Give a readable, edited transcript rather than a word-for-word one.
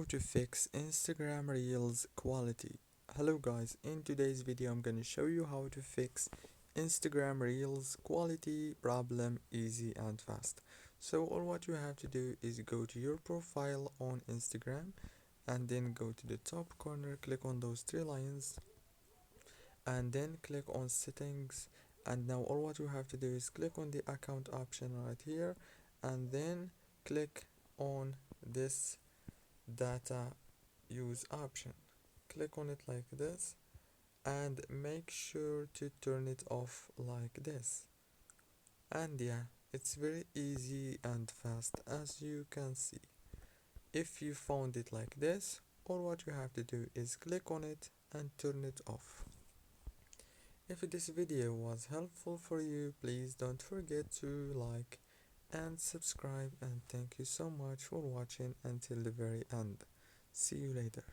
How to fix Instagram Reels quality. Hello guys, in today's video I'm gonna show you how to fix Instagram Reels quality problem easy and fast. So all what you have to do is go to your profile on Instagram and then go to the top corner, click on those three lines and then click on settings, and now all what you have to do is click on the account option right here and then click on this data use option. Click on it like this and make sure to turn it off like this. And yeah, it's very easy and fast as you can see. If you found it like this, all what you have to do is click on it and turn it off. If this video was helpful for you, please don't forget to like and subscribe, and thank you so much for watching until the very end. See you later.